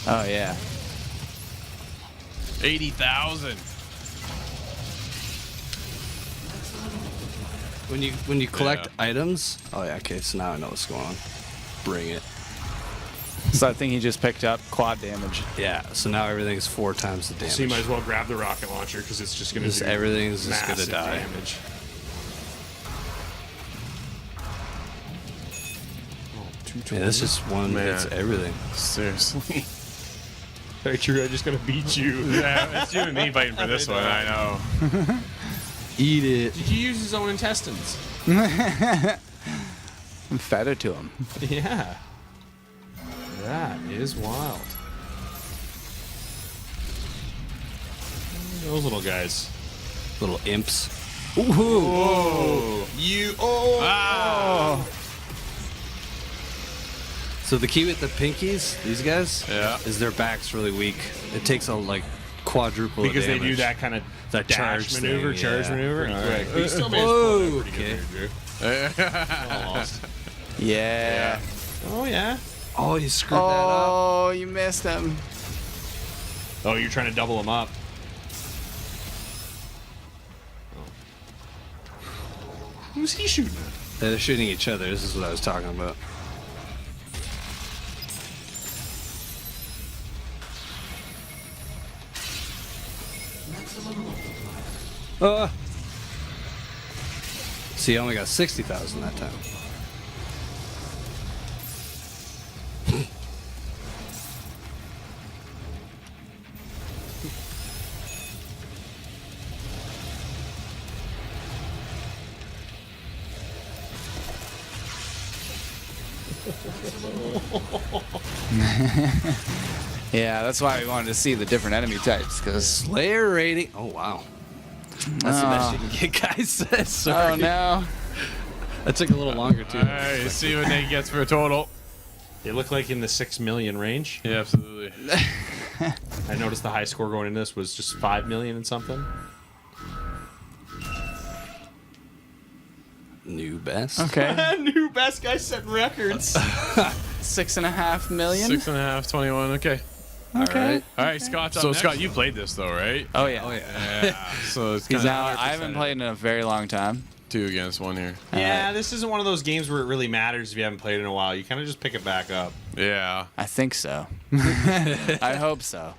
Oh yeah. 80,000. When you collect items. Oh yeah. Okay. So now I know what's going on. Bring it. So I think he just picked up quad damage. Yeah. So now everything's 4 times the damage. So you might as well grab the rocket launcher because it's just going to do everything's just going to massive die. damage. Yeah, that's just one. It's everything. Seriously. Hey, Drew, I just got to beat you. Yeah, it's you and me fighting for this one. I know. Eat it. Did you use his own intestines? Fed it to him. Yeah. That is wild. Those little guys. Little imps. Ooh. Whoa. You. Oh. Ah. So the key with the pinkies, these guys, is their back's really weak. It takes a like quadruple because of damage. they do that kind of that dash charge maneuver, thing, charge yeah. maneuver. Pretty All right. quick. But you still managed to pull that pretty Okay. good there, Drew. Almost. Yeah. Oh yeah. Oh, you screwed that up. Oh, you missed him. Oh, you're trying to double him up. Who's he shooting at? They're shooting each other. This is what I was talking about. See, I only got 60,000 that time. Yeah, that's why we wanted to see the different enemy types, because Slayer rating. Oh wow, that's the best you can get, guys. Sorry. Oh no. That took a little longer too. All right, let's see what Nate gets for a total. They look like in the 6 million range. Yeah, absolutely. I noticed the high score going in this was just 5 million and something. New best. Okay. New best guy setting records. 6.5 million. 6.5, 21. Okay. Okay. All right, Scott. So Scott, you played this though, right? Oh yeah. Oh yeah. Yeah. So it's He's kinda out. hard to I haven't set played in a very long time. 2 against 1 here. Yeah, this isn't one of those games where it really matters if you haven't played in a while. You kind of just pick it back up. Yeah. I think so. I hope so.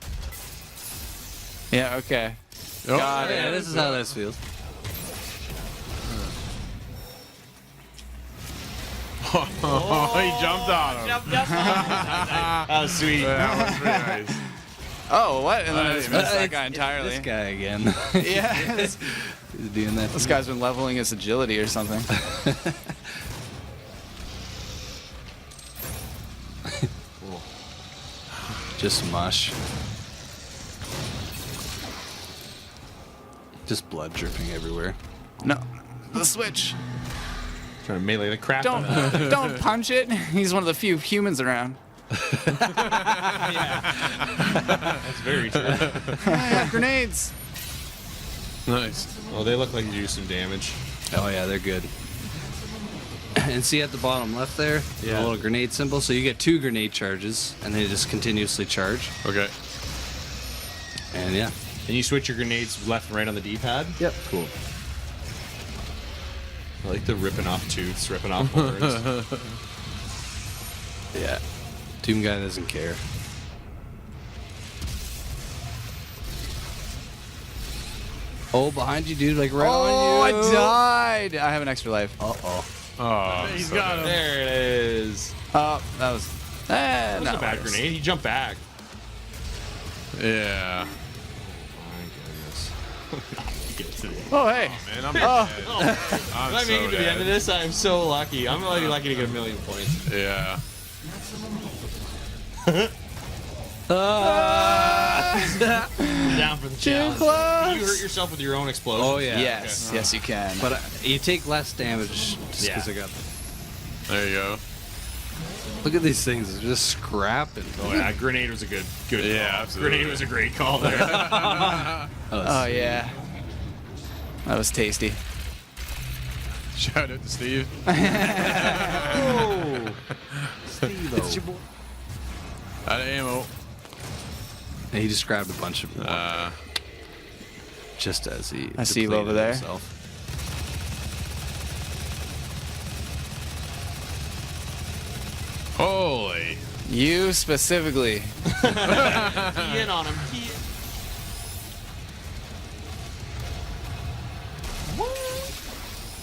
Yeah. Okay. Oh, Got Yeah, it. this is how this feels. Oh, he jumped on him. That was sweet. That was pretty nice. Oh, what? And then I just missed that guy entirely. This guy again. Yeah. He's doing that. This guy's been leveling his agility or something. Just mush. Just blood dripping everywhere. No. The switch. Trying to melee the crap out Don't of that. don't punch it. He's one of the few humans around. That's very true. I have grenades. Nice. Oh, they look like you do some damage. Oh yeah, they're good. And see at the bottom left there, the little grenade symbol. So you get 2 grenade charges, and they just continuously charge. Okay. And yeah. And you switch your grenades left and right on the D-pad? Yep. Cool. I like the ripping off tooths, ripping off horns. Yeah. Doom guy doesn't care. Oh, behind you, dude! Like right on you. I died. I have an extra life. Uh-oh. Oh, he's got him. There it is. Oh, that was. That was no, a bad grenade. He jumped back. Yeah. My goodness. Oh, hey. Man, I'm dead. I'm If I so make it to the end of dead. this, I'm so lucky. I'm really lucky to get 1,000,000 points. Yeah. Down for the challenge. close. You hurt yourself with your own explosion. Oh yeah. Yes, yes, you can. But you take less damage just because I got. There you go. Look at these things; they're just scrapping. Oh yeah, grenade was a good Yeah, call. absolutely. Grenade was a great call there. Oh yeah. That was tasty. Shout out to Steve. Oh, Steve-o. Out of ammo. And he just grabbed a bunch of just as he. I see you depleted over there. himself. Holy. You specifically. Key in on him. Key in.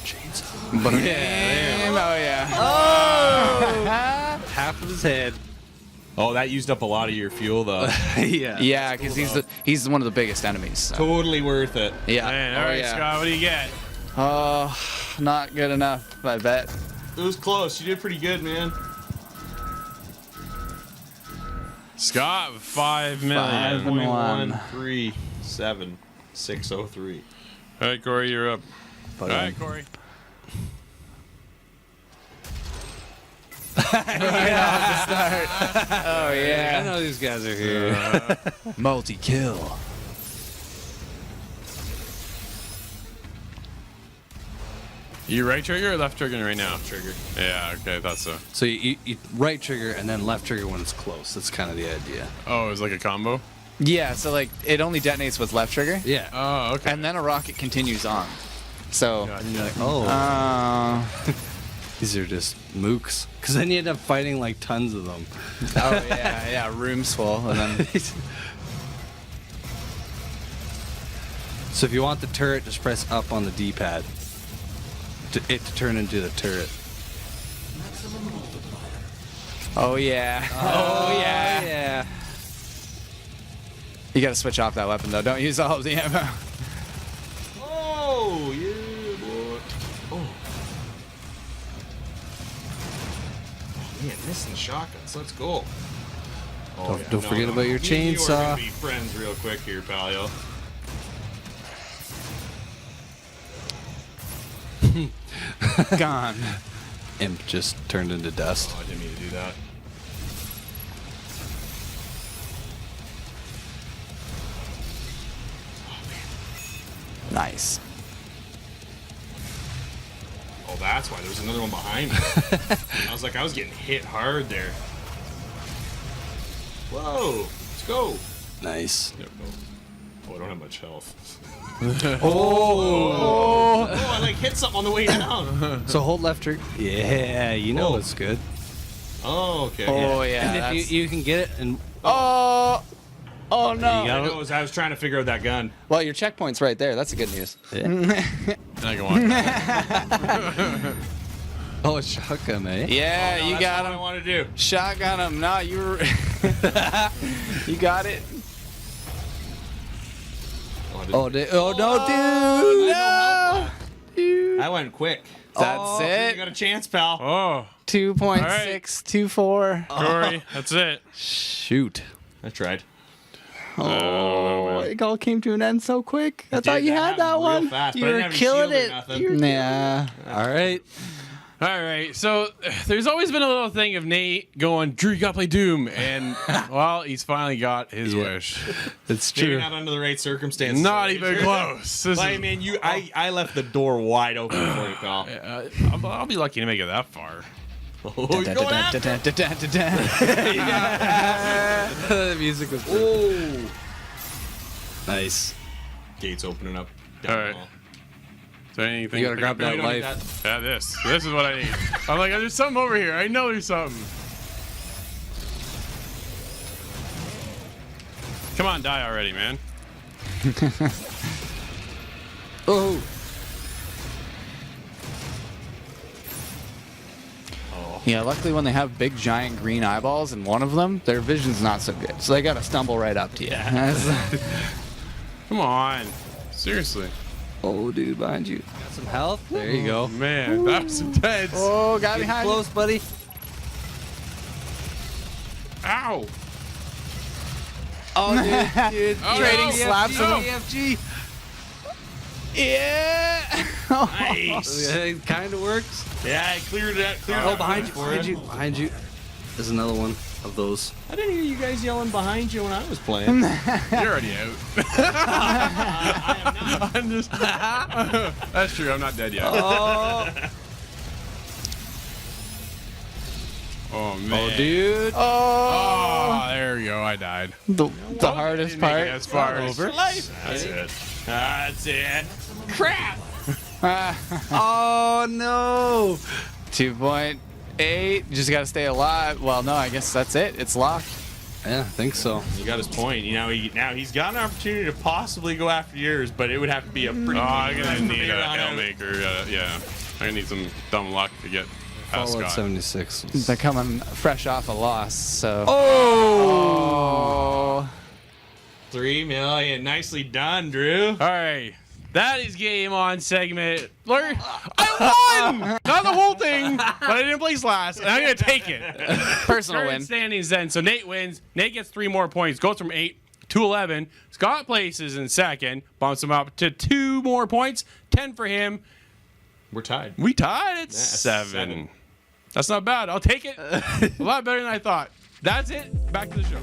Chainsaw. Bam. Oh yeah. Oh! Half of his head. Oh, that used up a lot of your fuel, though. Yeah. Yeah, because he's one of the biggest enemies. So. Totally worth it. Yeah. Man, all right, yeah. Scott, what do you get? Oh, not good enough, I bet. It was close. You did pretty good, man. Scott, 5 million. 1.137,603. All right, Corey, you're up. But, all right, Corey. Oh yeah. I know these guys are here. Multi-kill. You right trigger or left trigger right now? Trigger. Yeah, okay, I thought so. So you right trigger and then left trigger when it's close. That's kind of the idea. Oh, it was like a combo? Yeah, so like it only detonates with left trigger. Yeah. Oh, okay. And then a rocket continues on. So. And you're like, oh. These are just mooks. Because then you end up fighting like tons of them. Oh yeah, rooms full, and then. So if you want the turret, just press up on the D-pad. To turn into the turret. Oh yeah. Oh yeah. Yeah. You gotta switch off that weapon though. Don't use all of the ammo. Oh, yeah, boy. Oh. Man, missing shotguns. Let's go. Oh, Don't forget about your chainsaw. You are gonna be friends real quick here, palio. Gone. Imp just turned into dust. Oh, I didn't mean to do that. Nice. Oh, that's why there's another one behind me. I was like, I was getting hit hard there. Whoa, let's go. Nice. Yep, no. Oh, I don't have much health. Oh, I like hit something on the way down. So hold left trigger. Yeah, you know it's good. Oh, okay. Oh yeah. And if you can get it and Oh no. I was trying to figure out that gun. Well, your checkpoint's right there. That's a good news. I go on. oh, a shotgun, eh? Yeah, Oh, no, you that's got what him. I want to do. Shotgun him. No, you were. You got it. Oh, no, dude! No. Dude. I went quick. That's You it. got a chance, pal. Oh, 2.624. Corey, that's it. Shoot! I tried. Oh, it all came to an end so quick. I thought you had that real one. fast, You but I were didn't have any killing shield or it. nothing. Yeah. All right. All right, so there's always been a little thing of Nate going, Drew, you gotta play Doom, and well, he's finally got his wish. It's Maybe true. not under the right circumstances. Not even close. This I is- mean, I left the door wide open for you, pal. I'll be lucky to make it that far. Oh, you're going after him. The music was. Oh. Nice. Gates opening up. All right. Is there anything? You gotta grab No, that you don't need life. Yeah, this is what I need. I'm like, there's something over here. I know there's something. Come on, die already, man. Oh. Yeah, luckily when they have big giant green eyeballs in one of them, their vision's not so good. So they gotta stumble right up to you. Come on. Seriously. Oh, dude, behind you. Got some health. There you go. Man, that was intense. Oh, got Get behind close, buddy. Ow. Oh, dude. Oh, Trading no. slaps with him. EFG. Yeah. Nice. It kind of works. Yeah, I cleared that. Oh, behind you. Behind you. There's another one of those. I didn't hear you guys yelling behind you when I was playing. You're already out. I am not. I'm just. That's true. I'm not dead yet. Oh. Oh, man. Oh, dude. Oh, there you go. I died. The hardest part. As far as over. That's it. That's it. Crap. Oh, no. 2.8. Just got to stay alive. Well, no, I guess that's it. It's locked. Yeah, I think so. You got his point. Now he's got an opportunity to possibly go after yours, but it would have to be a pretty. I'm gonna from need here a on out. Hellmaker. Yeah, I'm gonna need some dumb luck to get past Fallout Scott. 76. They're coming fresh off a loss, so. Oh! 3 million. Nicely done, Drew. All right. That is game on segment. Larry, I won! Not the whole thing, but I didn't place last, and I'm going to take it. Personal Current win. standings then. So Nate wins. Nate gets 3 more points. Goes from 8 to 11. Scott places in second. Bumps him up to 2 more points. 10 for him. We're tied. We tied at 7. That's not bad. I'll take it. A lot better than I thought. That's it. Back to the show.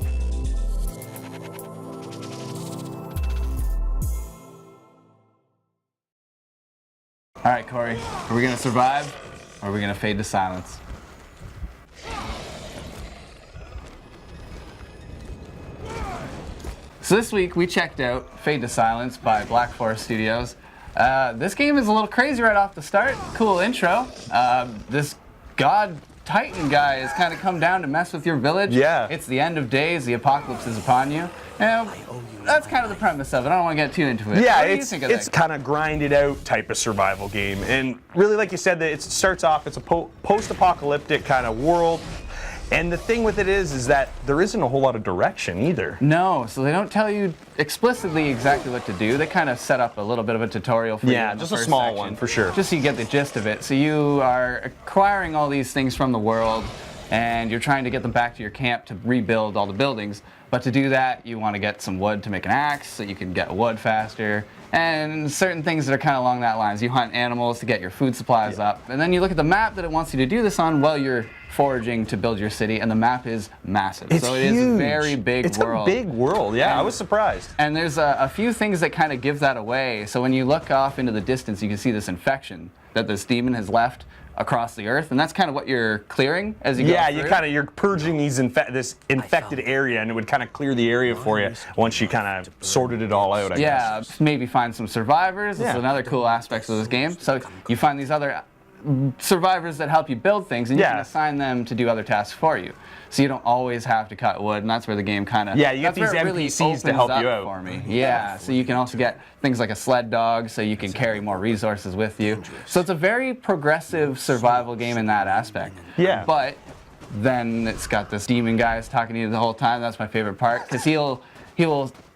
All right, Corey. Are we going to survive, or are we going to fade to silence? So this week we checked out Fade to Silence by Black Forest Studios. This game is a little crazy right off the start. Cool intro. This God Titan guy has kind of come down to mess with your village. Yeah. It's the end of days. The apocalypse is upon you. That's kind of the premise of it. I don't want to get too into it. Yeah, What do you it's think of that? kind of grinded out type of survival game, and really, like you said, that it starts off. It's a post-apocalyptic kind of world, and the thing with it is that there isn't a whole lot of direction either. No, so they don't tell you explicitly exactly what to do. They kind of set up a little bit of a tutorial for you. Yeah, in the just a first small section, one for sure. Just so you get the gist of it. So you are acquiring all these things from the world, and you're trying to get them back to your camp to rebuild all the buildings. But to do that, you want to get some wood to make an axe so you can get wood faster. And certain things that are kind of along that lines. You hunt animals to get your food supplies up. And then you look at the map that it wants you to do this on while you're foraging to build your city, and the map is massive. It's so it is a huge. very big world. It's a big world, yeah. I was surprised. And there's a few things that kind of give that away. So when you look off into the distance, you can see this infection that this demon has left across the earth, and that's kind of what you're clearing as you go through. You're purging this infected area, and it would kind of clear the area for you once you kind of sorted it all out, I guess. Maybe find some survivors. That's another cool aspect of this game. So you find these other survivors that help you build things, and you can assign them to do other tasks for you. So you don't always have to cut wood, and that's where the game kind of... Yeah, you get these NPCs to help you out. For me. Yeah, so you can also get things like a sled dog, so you can carry more resources with you. So it's a very progressive survival game in that aspect. Yeah. But then it's got this demon guy who's talking to you the whole time. That's my favorite part, because he will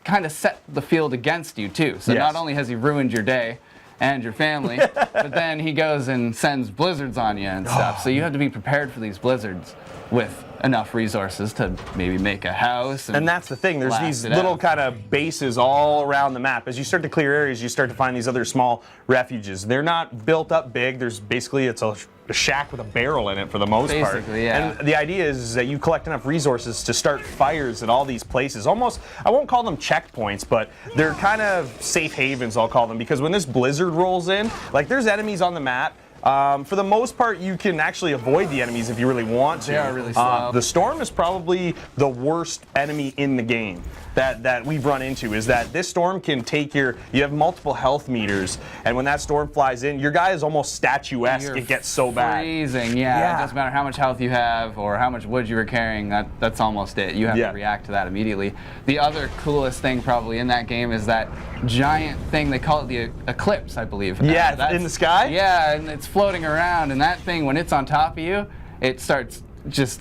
kind of set the field against you, too. So not only has he ruined your day and your family, but then he goes and sends blizzards on you and stuff. So you have to be prepared for these blizzards with enough resources to maybe make a house. And that's the thing, there's these little kind of bases all around the map. As you start to clear areas, you start to find these other small refuges. They're not built up big, it's a shack with a barrel in it for the most part. Basically, yeah. And the idea is that you collect enough resources to start fires at all these places. Almost, I won't call them checkpoints, but they're kind of safe havens, I'll call them, because when this blizzard rolls in, like there's enemies on the map. For the most part, you can actually avoid the enemies if you really want to. They are really slow. The storm is probably the worst enemy in the game that we've run into, is that this storm can take you have multiple health meters, and when that storm flies in, your guy is almost statuesque. It gets so bad. Freezing, yeah. It doesn't matter how much health you have or how much wood you were carrying, that's almost it. You have to react to that immediately. The other coolest thing probably in that game is that giant thing, they call it the eclipse, I believe. Yeah, in the sky? Yeah, and it's floating around, and that thing, when it's on top of you, it starts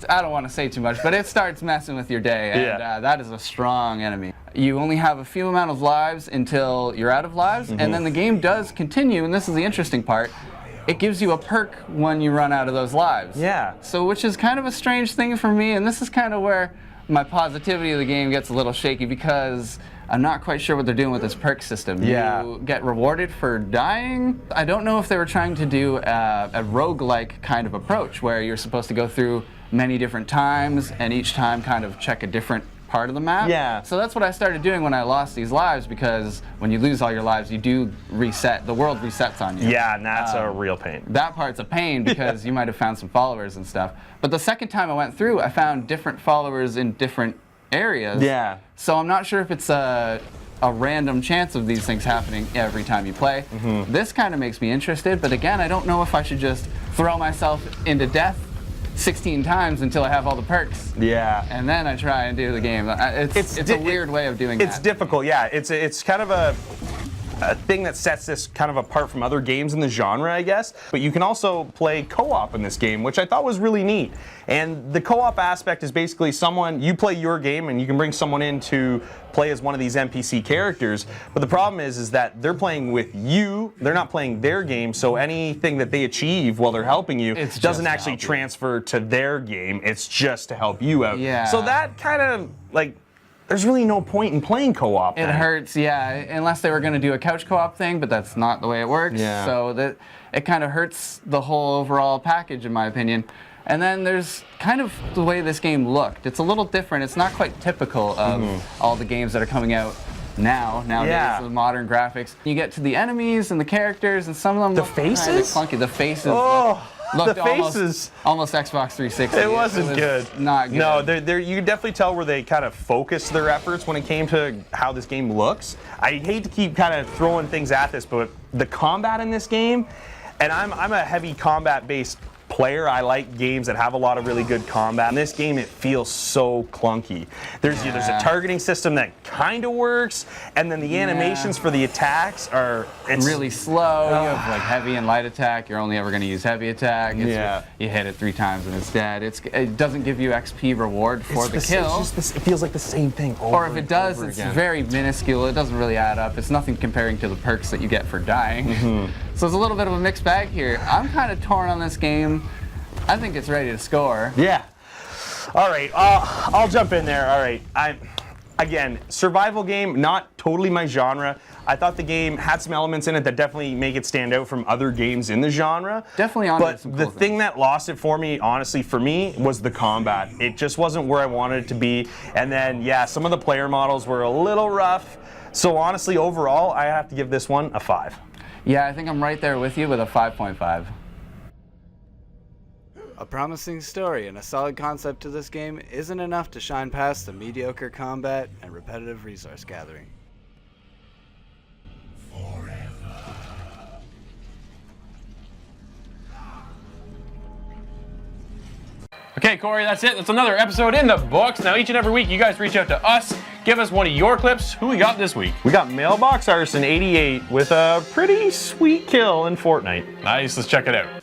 I don't want to say too much, but it starts messing with your day, and that is a strong enemy. You only have a few amount of lives until you're out of lives, and then the game does continue, and this is the interesting part. It gives you a perk when you run out of those lives. Yeah. So, which is kind of a strange thing for me, and this is kind of where my positivity of the game gets a little shaky, because I'm not quite sure what they're doing with this perk system. You get rewarded for dying. I don't know if they were trying to do a roguelike kind of approach, where you're supposed to go through many different times, and each time kind of check a different part of the map. Yeah. So that's what I started doing when I lost these lives, because when you lose all your lives, you do reset. The world resets on you. Yeah, and that's a real pain. That part's a pain because you might have found some followers and stuff. But the second time I went through, I found different followers in different areas. Yeah. So I'm not sure if it's a random chance of these things happening every time you play. This kind of makes me interested, but again, I don't know if I should just throw myself into death 16 times until I have all the perks. Yeah. And then I try and do the game. It's a weird way of doing It's that. difficult, yeah. It's kind of a thing that sets this kind of apart from other games in the genre, I guess. But you can also play co-op in this game, which I thought was really neat. And the co-op aspect is basically you play your game and you can bring someone in to play as one of these NPC characters. But the problem is that they're playing with you, they're not playing their game, so anything that they achieve while they're helping you doesn't actually transfer to their game, it's just to help you out. Yeah. So that kind of, like, there's really no point in playing co-op. It hurts, yeah, unless they were going to do a couch co-op thing, but that's not the way it works. Yeah. So it kind of hurts the whole overall package, in my opinion. And then there's kind of the way this game looked. It's a little different. It's not quite typical of all the games that are coming out nowadays with modern graphics. You get to the enemies and the characters, and some of them look kind of clunky. The faces. Looked the faces. almost Xbox 360. It wasn't good. Not good. No, you can definitely tell where they kind of focused their efforts when it came to how this game looks. I hate to keep kind of throwing things at this, but the combat in this game, and I'm a heavy combat-based player. I like games that have a lot of really good combat. In this game, it feels so clunky. There's a targeting system that kind of works, and then the animations for the attacks are really slow. You have like heavy and light attack. You're only ever going to use heavy attack. You hit it 3 times and it's dead. It doesn't give you XP reward for the kill. It feels like the same thing over Or if it does, it's very minuscule. It doesn't really add up. It's nothing comparing to the perks that you get for dying. So it's a little bit of a mixed bag here. I'm kind of torn on this game. I think it's ready to score. Yeah. All right, I'll jump in there. All right, again, survival game, not totally my genre. I thought the game had some elements in it that definitely make it stand out from other games in the genre. Definitely on But the thing that lost it for me, honestly, for me, was the combat. It just wasn't where I wanted it to be. And then, yeah, some of the player models were a little rough. So honestly, overall, I have to give this one a 5. Yeah, I think I'm right there with you with a 5.5. A promising story and a solid concept to this game isn't enough to shine past the mediocre combat and repetitive resource gathering. Okay, Corey, that's it. That's another episode in the books. Now, each and every week, you guys reach out to us, give us one of your clips. Who we got this week? We got Mailbox Arson 88 with a pretty sweet kill in Fortnite. Nice, let's check it out.